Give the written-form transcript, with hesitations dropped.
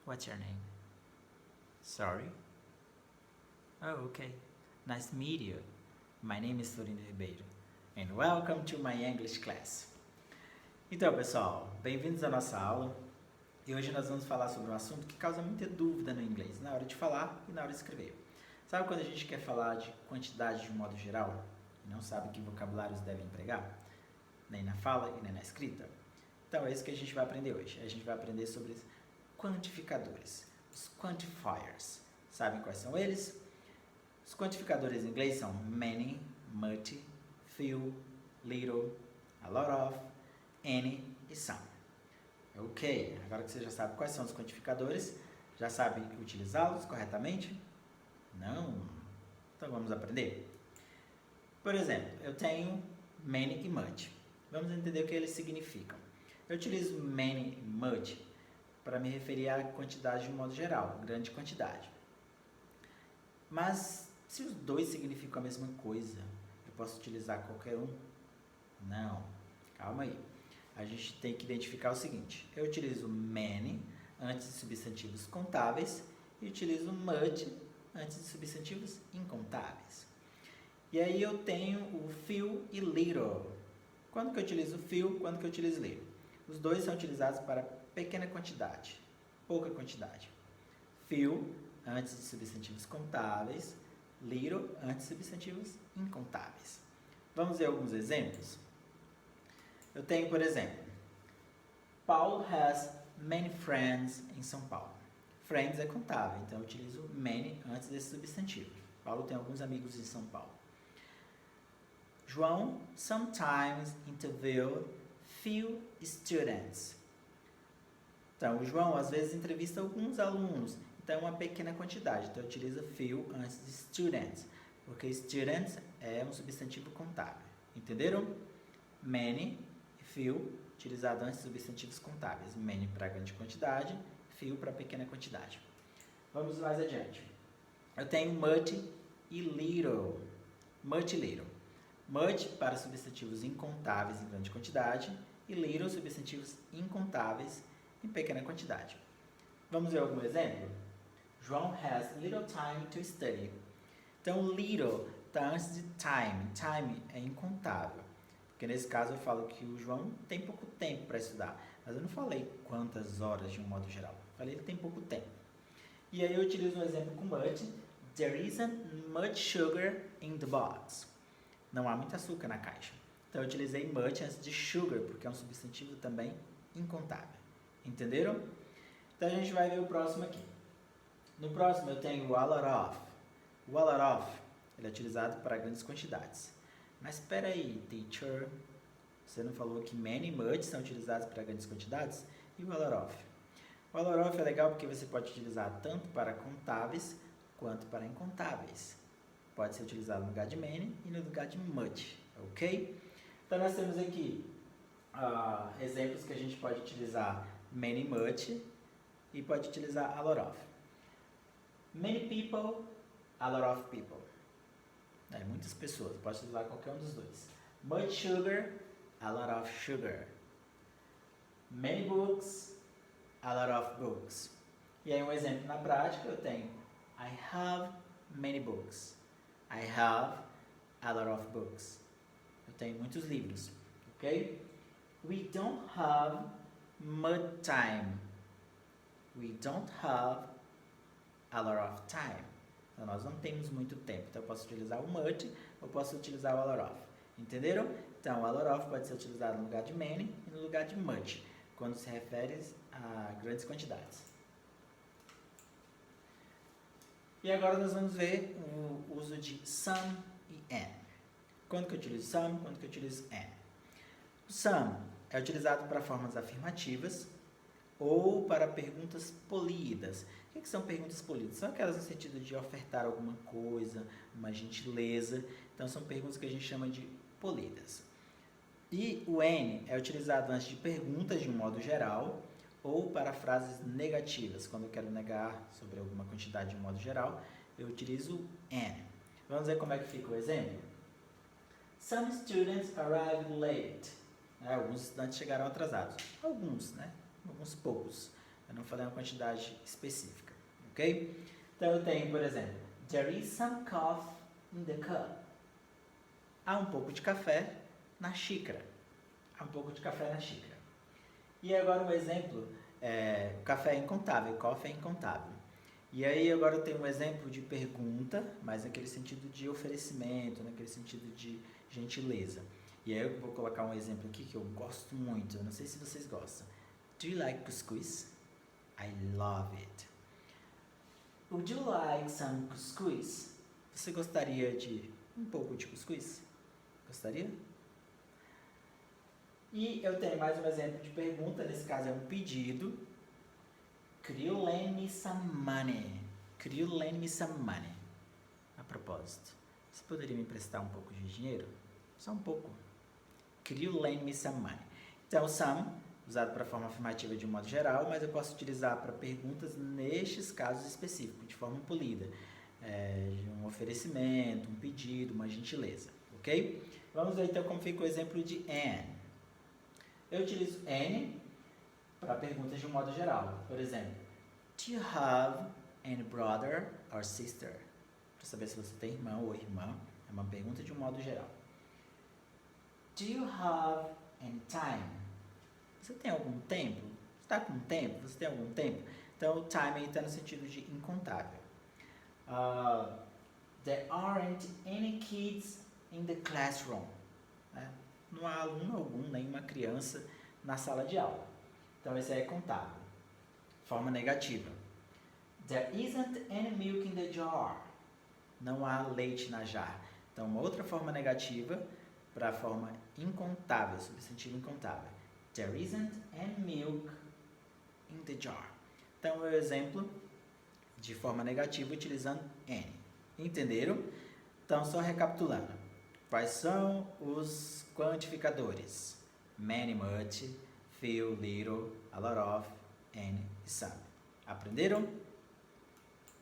What's your name? Sorry? Oh, okay. Nice to meet you. My name is Florindo Ribeiro, and welcome to my English class. Então, pessoal, bem-vindos à nossa aula. E hoje nós vamos falar sobre um assunto que causa muita dúvida no inglês, na hora de falar e na hora de escrever. Sabe quando a gente quer falar de quantidade de um modo geral e não sabe que vocabulários deve empregar? Nem na fala e nem na escrita? Então, é isso que a gente vai aprender hoje. A gente vai aprender sobre os quantificadores, os quantifiers. Sabem quais são eles? Os quantificadores em inglês são many, much, few, little, a lot of, any e some. Ok, agora que você já sabe quais são os quantificadores, já sabe utilizá-los corretamente? Não? Então vamos aprender? Por exemplo, eu tenho many e much. Vamos entender o que eles significam. Eu utilizo many e much para me referir à quantidade de um modo geral, grande quantidade. Mas se os dois significam a mesma coisa, eu posso utilizar qualquer um? Não, calma aí. A gente tem que identificar o seguinte: eu utilizo many antes de substantivos contáveis e utilizo much antes de substantivos incontáveis. E aí eu tenho o few e little. Quando que eu utilizo few, quando que eu utilizo little? Os dois são utilizados para pequena quantidade, pouca quantidade. Few antes de substantivos contáveis, little antes de substantivos incontáveis. Vamos ver alguns exemplos? Eu tenho, por exemplo, Paul has many friends em São Paulo. Friends é contável, então eu utilizo many antes desse substantivo. Paulo tem alguns amigos em São Paulo. João sometimes interview few students. Então, o João às vezes entrevista alguns alunos, então é uma pequena quantidade, então eu utilizo few antes de students, porque students é um substantivo contável. Entenderam? Many e few, utilizado antes de substantivos contáveis. Many para grande quantidade, few para pequena quantidade. Vamos mais adiante. Eu tenho much e little. Much e little. Much para substantivos incontáveis em grande quantidade e little substantivos incontáveis em pequena quantidade. Vamos ver algum exemplo? João has little time to study. Então, little está antes de time. Time é incontável. Porque nesse caso eu falo que o João tem pouco tempo para estudar. Mas eu não falei quantas horas de um modo geral. Falei que ele tem pouco tempo. E aí eu utilizo um exemplo com much. There isn't much sugar in the box. Não há muito açúcar na caixa. Então eu utilizei much antes de sugar, porque é um substantivo também incontável. Entenderam? Então a gente vai ver o próximo aqui. No próximo eu tenho o a lot of. O a lot of ele é utilizado para grandes quantidades. Mas espera aí, teacher, você não falou que many e much são utilizados para grandes quantidades? E o a lot of? O a lot of é legal porque você pode utilizar tanto para contáveis quanto para incontáveis. Pode ser utilizado no lugar de many e no lugar de much, ok? Então nós temos aqui exemplos que a gente pode utilizar many e much e pode utilizar a lot of. Many people, a lot of people. Muitas pessoas, pode utilizar qualquer um dos dois. Much sugar, a lot of sugar. Many books, a lot of books. E aí um exemplo na prática eu tenho I have many books. I have a lot of books. Eu tenho muitos livros, ok? We don't have much time. We don't have a lot of time. Então, nós não temos muito tempo. Então, eu posso utilizar o much ou posso utilizar o a lot of. Entenderam? Então, o a lot of pode ser utilizado no lugar de many e no lugar de much, quando se refere a grandes quantidades. E agora nós vamos ver o uso de some e and. Quando que eu utilizo some, quando que eu utilizo and. O some é utilizado para formas afirmativas ou para perguntas polidas. O que são perguntas polidas? São aquelas no sentido de ofertar alguma coisa, uma gentileza. Então, são perguntas que a gente chama de polidas. E o N é utilizado antes de perguntas de um modo geral ou para frases negativas. Quando eu quero negar sobre alguma quantidade de um modo geral, eu utilizo N. Vamos ver como é que fica o exemplo? Some students arrived late. Alguns estudantes chegaram atrasados. Alguns, né? Alguns poucos. Eu não falei uma quantidade específica, ok? Então eu tenho, por exemplo, there is some coffee in the cup. Há um pouco de café na xícara. Há um pouco de café na xícara. E agora um exemplo, café é incontável, coffee é incontável. E aí agora eu tenho um exemplo de pergunta, mas naquele sentido de oferecimento, naquele sentido de gentileza. E aí eu vou colocar um exemplo aqui que eu gosto muito, eu não sei se vocês gostam. Do you like couscous? I love it. Would you like some couscous? Você gostaria de um pouco de cuscuz? Gostaria? E eu tenho mais um exemplo de pergunta, nesse caso é um pedido. Could you lend me some money? Could you lend me some money? A propósito, você poderia me emprestar um pouco de dinheiro? Só um pouco. Could you lend me some money? Então, some, usado para a forma afirmativa de um modo geral, mas eu posso utilizar para perguntas nestes casos específicos, de forma polida. De um oferecimento, um pedido, uma gentileza, ok? Vamos ver então como fica o exemplo de Anne. Eu utilizo Anne para perguntas de um modo geral. Por exemplo, do you have any brother or sister? Para saber se você tem irmão ou irmã. É uma pergunta de um modo geral. Do you have any time? Você tem algum tempo? Está com tempo? Você tem algum tempo? Então, o time está no sentido de incontável. There aren't any kids in the classroom. Não há aluno algum, nenhuma criança na sala de aula. Então, esse é contável. Forma negativa. There isn't any milk in the jar. Não há leite na jarra. Então, uma outra forma negativa para a forma incontável, substantivo incontável. There isn't any milk in the jar. Então, é o exemplo de forma negativa utilizando any. Entenderam? Então, só recapitulando. Quais são os quantificadores? Many, much, few, little, a lot of, any e some. Aprenderam?